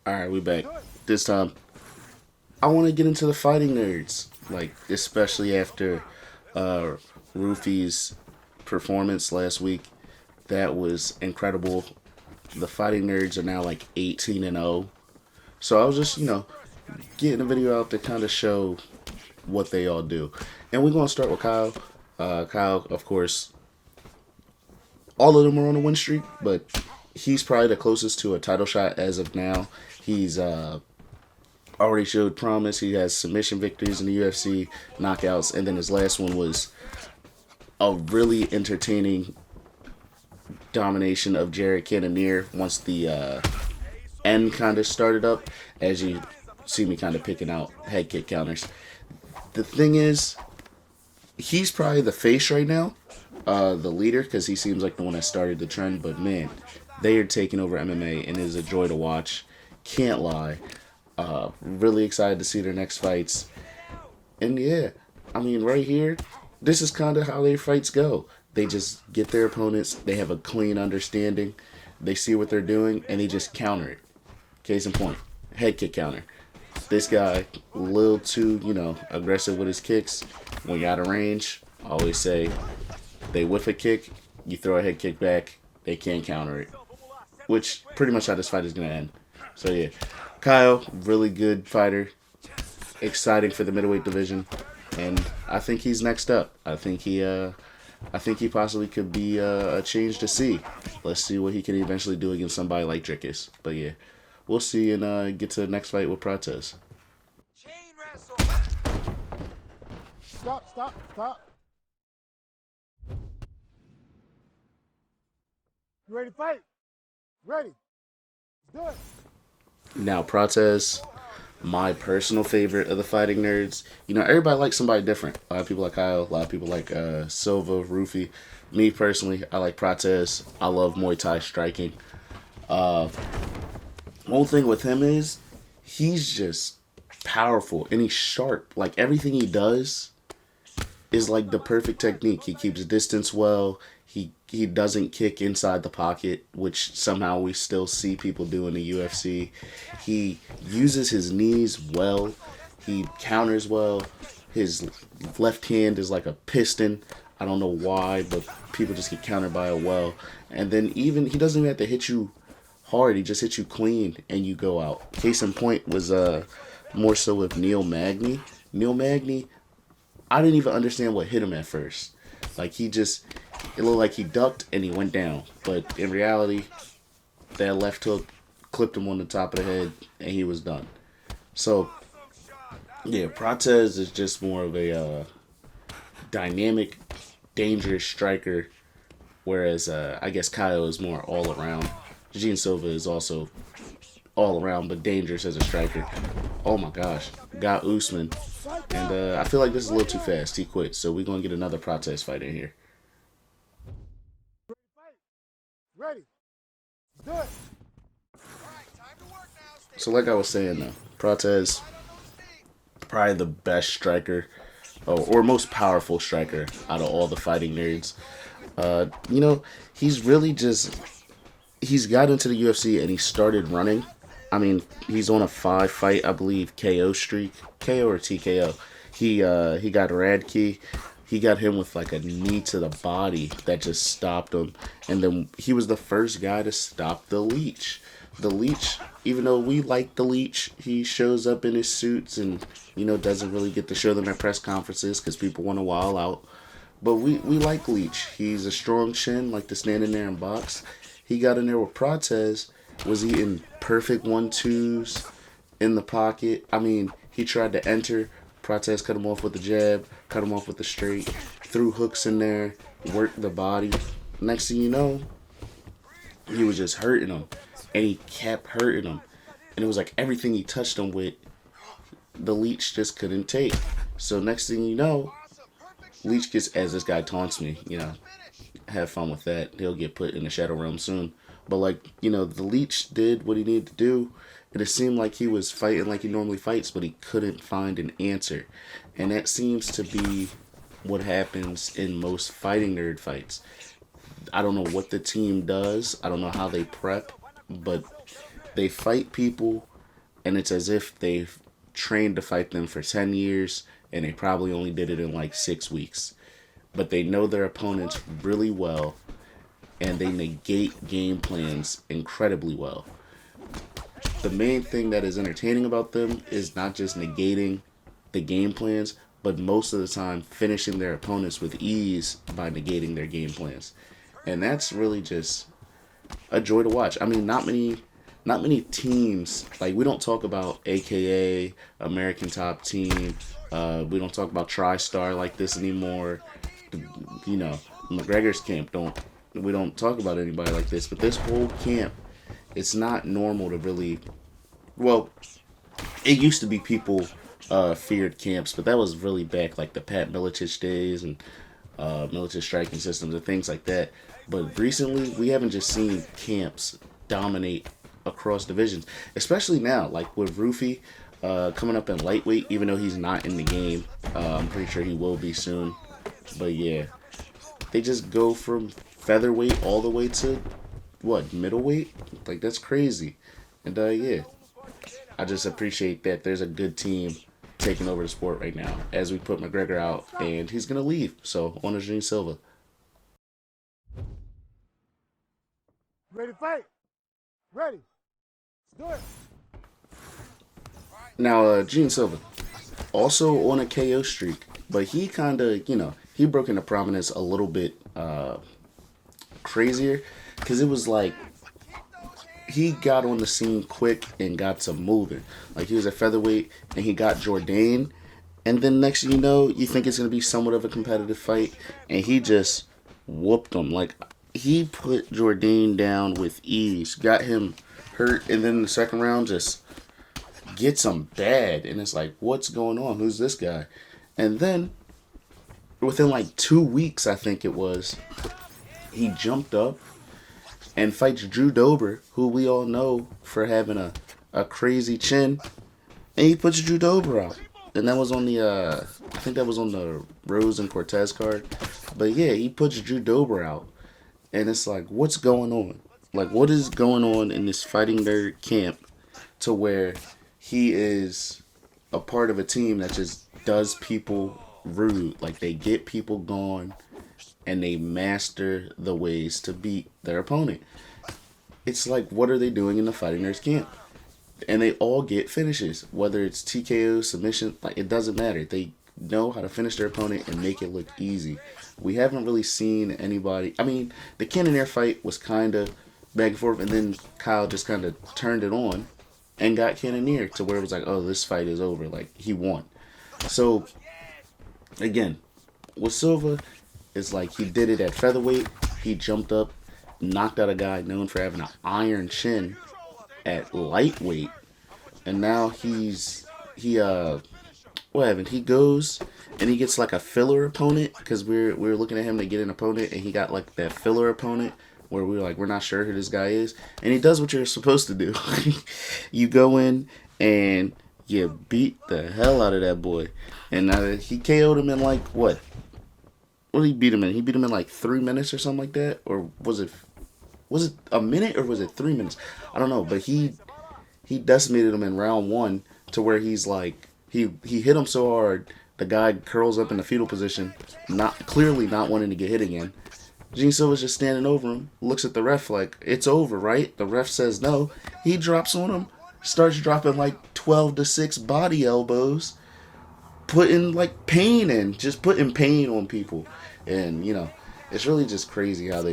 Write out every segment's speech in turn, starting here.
Alright, we back. This time, I want to get into the fighting nerds. Like, especially after uh, Rufy's performance last week. That was incredible. The fighting nerds are now like 18-0. So I was just, getting a video out to kind of show what they all do. And we're going to start with Kyle. Kyle, of course, all of them are on a win streak, but he's probably the closest to a title shot as of now. He's already showed promise. He has submission victories in the UFC, knockouts, and then his last one was a really entertaining domination of Jared Cannonier once the end kind of started up, as you see me kind of picking out head kick counters. The thing is, he's probably the face right now, the leader, because he seems like the one that started the trend, but man, they are taking over MMA, and it is a joy to watch. Can't lie. Really excited to see their next fights. And yeah, I mean, right here, this is kind of how their fights go. They just get their opponents, they have a clean understanding, they see what they're doing, and they just counter it. Case in point, head kick counter. This guy, a little too, aggressive with his kicks. When you're out of range, I always say, they whiff a kick, you throw a head kick back, they can't counter it. Which, pretty much how this fight is going to end. So yeah, Kyle, really good fighter. Exciting for the middleweight division. And I think he's next up. I think he possibly could be a change to see. Let's see what he can eventually do against somebody like Drickus. But yeah, we'll see and get to the next fight with Prates. Stop. You ready to fight? Ready. Let's do it. Now, Prates, my personal favorite of the fighting nerds. Everybody likes somebody different. A lot of people like Kyle. A lot of people like Silva, Rufy. Me, personally, I like Prates. I love Muay Thai striking. One thing with him is he's just powerful and he's sharp. Like, everything he does is like the perfect technique. He keeps distance well. He doesn't kick inside the pocket, which somehow we still see people do in the UFC. He uses his knees well. He counters well. His left hand is like a piston. I don't know why, but people just get countered by it well. And then he doesn't even have to hit you hard. He just hits you clean and you go out. Case in point was more so with Neil Magny. Neil Magny, I didn't even understand what hit him at first. Like, it looked like he ducked and he went down. But in reality, that left hook clipped him on the top of the head and he was done. So, yeah, Prates is just more of a dynamic, dangerous striker. Whereas, I guess Kyle is more all around. Gene Silva is also all around, but dangerous as a striker. Oh my gosh. Got Usman. And I feel like this is a little too fast. He quit. So we're going to get another Prates fight in here. Ready. Do it. So like I was saying though, Prates, probably the best striker, or most powerful striker out of all the fighting nerds. He's really he's got into the UFC and he started running. I mean, he's on a 5-fight, I believe, KO streak. KO or TKO. He got Radke. He got him with like a knee to the body that just stopped him. And then he was the first guy to stop the Leech. The Leech, even though we like the Leech, he shows up in his suits and, doesn't really get to show them at press conferences because people want to wild out. But we like Leech. He's a strong chin, like to stand in there and box. He got in there with Prates, was eating perfect 1-2s in the pocket. I mean, he tried to enter. Prates cut him off with the jab, cut him off with the straight, threw hooks in there, worked the body. Next thing you know, he was just hurting him. And he kept hurting him. And it was like everything he touched him with, the Leech just couldn't take. So next thing you know, Leech gets, as this guy taunts me, have fun with that. He'll get put in the Shadow Realm soon. But the Leech did what he needed to do. And it seemed like he was fighting like he normally fights, but he couldn't find an answer. And that seems to be what happens in most fighting nerd fights. I don't know what the team does. I don't know how they prep, but They fight people, and it's as if they've trained to fight them for 10 years, and they probably only did it in like 6 weeks. But they know their opponents really well, and they negate game plans incredibly well. The main thing that is entertaining about them is not just negating the game plans, but most of the time finishing their opponents with ease by negating their game plans. And that's really just a joy to watch. I mean, not many teams, like we don't talk about AKA American Top Team. We don't talk about TriStar like this anymore. You know, McGregor's camp don't. We don't talk about anybody like this. But this whole camp, it's not normal to really. Well, it used to be people feared camps, but that was really back like the Pat Miletich days and military striking systems and things like that. But recently, we haven't just seen camps dominate across divisions, especially now, like with Rufy coming up in lightweight, even though he's not in the game. I'm pretty sure he will be soon. But yeah, they just go from featherweight all the way to what, middleweight? Like, that's crazy. And yeah, I just appreciate that there's a good team taking over the sport right now as we put McGregor out, and he's gonna leave. So on to Gene Silva. Ready to fight? Ready. Let's do it. Now, Gene Silva, also on a KO streak, but he kind of, he broke into prominence a little bit crazier because it was like he got on the scene quick and got some moving. Like, he was at featherweight and he got Jourdain, and then next thing you know, you think it's going to be somewhat of a competitive fight, and he just whooped him. Like, he put Jourdain down with ease, got him hurt, and then in the second round just gets him bad, and it's like, what's going on? Who's this guy? And then within like 2 weeks, I think it was, he jumped up and fights Drew Dober, who we all know for having a crazy chin, and he puts Drew Dober out. And that was on the, I think that was on the Rose and Cortez card. But yeah, he puts Drew Dober out. And it's like, what's going on? Like, what is going on in this fighting nerd camp to where he is a part of a team that just does people rude? Like, they get people gone and they master the ways to beat their opponent. It's like, what are they doing in the fighting nerds camp? And they all get finishes, whether it's TKO, submission, like, it doesn't matter. They know how to finish their opponent and make it look easy. We haven't really seen anybody. I mean, the Cannonier fight was kind of back and forth, and then Kyle just kind of turned it on and got Cannonier to where it was like, oh, this fight is over. Like, he won. So, again, with Silva, it's like he did it at featherweight. He jumped up, knocked out a guy known for having an iron chin at lightweight, and now he goes and he gets like a filler opponent, because we're looking at him to get an opponent, and he got like that filler opponent where we're like, we're not sure who this guy is, and he does what you're supposed to do. You go in and you beat the hell out of that boy, and he KO'd him in like what did he beat him in? He beat him in like 3 minutes or something like that, or was it a minute or was it 3 minutes? I don't know, but he decimated him in round one to where he's like, he hit him so hard the guy curls up in the fetal position, clearly not wanting to get hit again. Gene Silva's just standing over him, looks at the ref like, it's over, right? The ref says no. He drops on him, starts dropping like 12-6 body elbows, putting like pain in, just putting pain on people. And, it's really just crazy how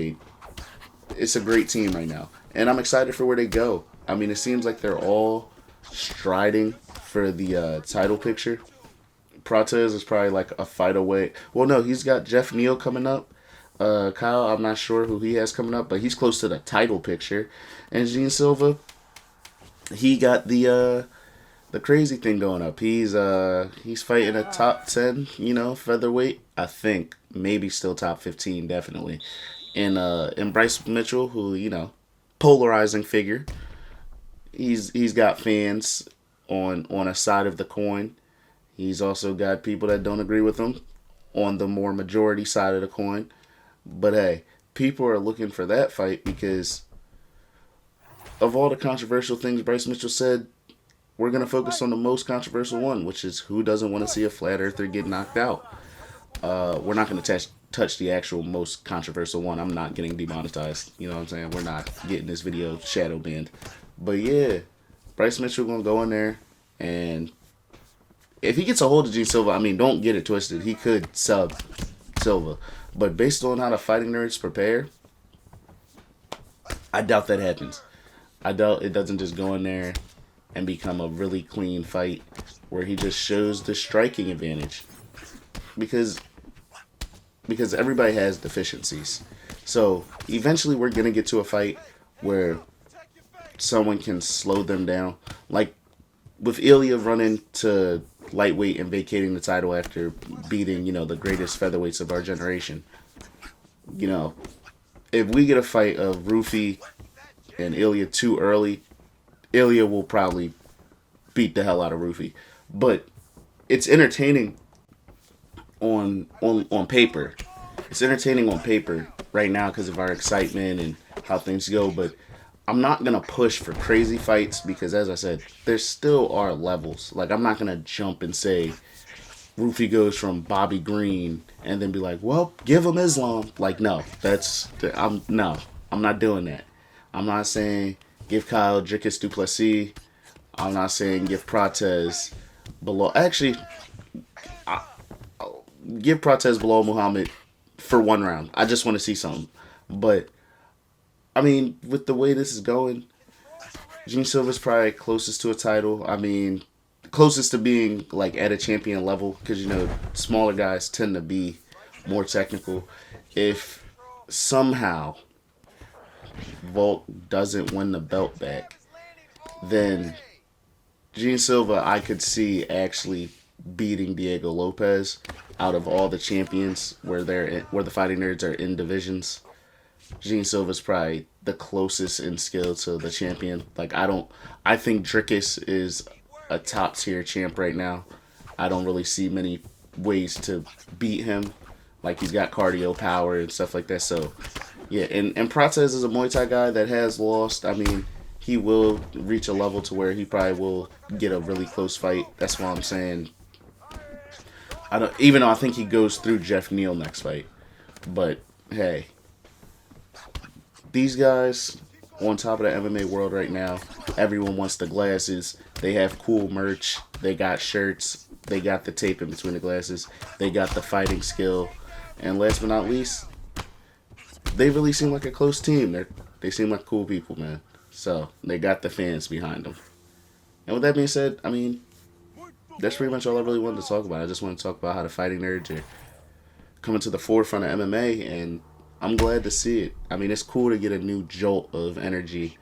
it's a great team right now. And I'm excited for where they go. I mean, it seems like they're all striding for the title picture. Protez is probably like a fight away. Well, no, he's got Jeff Neal coming up. Kyle, I'm not sure who he has coming up, but he's close to the title picture. And Gene Silva, he got the crazy thing going up. He's fighting a top 10, featherweight. I think maybe still top 15, definitely. And Bryce Mitchell, who, polarizing figure. He's got fans on a side of the coin. He's also got people that don't agree with him on the more majority side of the coin. But hey, people are looking for that fight because of all the controversial things Bryce Mitchell said, we're going to focus on the most controversial one, which is who doesn't want to see a flat earther get knocked out. We're not going to touch the actual most controversial one. I'm not getting demonetized. You know what I'm saying? We're not getting this video shadow banned. But yeah, Bryce Mitchell going to go in there, and if he gets a hold of Gene Silva, I mean, don't get it twisted. He could sub Silva. But based on how the fighting nerds prepare, I doubt that happens. I doubt it doesn't just go in there and become a really clean fight where he just shows the striking advantage. Because everybody has deficiencies. So eventually we're going to get to a fight where someone can slow them down. Like with Ilya running to lightweight and vacating the title after beating, the greatest featherweights of our generation. If we get a fight of Rufy and Ilya too early, Ilya will probably beat the hell out of Rufy. But it's entertaining on paper. It's entertaining on paper right now because of our excitement and how things go, but I'm not going to push for crazy fights because, as I said, there still are levels. Like, I'm not going to jump and say Rufy goes from Bobby Green and then be like, well, give him Islam. Like, no, I'm not doing that. I'm not saying give Kyle Dricus Duplessis. I'm not saying give Prates below. Actually, give Prates below Muhammad for one round. I just want to see something. But I mean, with the way this is going, Gene Silva's probably closest to a title. I mean, closest to being like at a champion level because smaller guys tend to be more technical. If somehow Volk doesn't win the belt back, then Gene Silva I could see actually beating Diego Lopez out of all the champions where the fighting nerds are in divisions. Gene Silva's probably the closest in skill to the champion. Like, I think Dricus is a top tier champ right now. I don't really see many ways to beat him. Like, he's got cardio power and stuff like that. So, yeah, and Prates is a Muay Thai guy that has lost. I mean, he will reach a level to where he probably will get a really close fight. That's why I'm saying, even though I think he goes through Jeff Neal next fight. But, hey, these guys on top of the MMA world right now, everyone wants the glasses. They have cool merch. They got shirts. They got the tape in between the glasses. They got the fighting skill. And last but not least, they really seem like a close team. They seem like cool people, man. So they got the fans behind them. And with that being said, I mean, that's pretty much all I really wanted to talk about. I just want to talk about how the fighting nerds are coming to the forefront of MMA, and I'm glad to see it. I mean, it's cool to get a new jolt of energy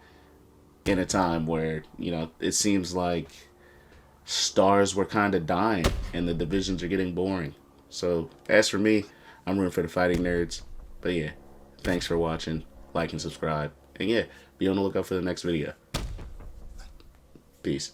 in a time where, it seems like stars were kind of dying and the divisions are getting boring. So, as for me, I'm rooting for the fighting nerds. But yeah, thanks for watching. Like and subscribe. And yeah, be on the lookout for the next video. Peace.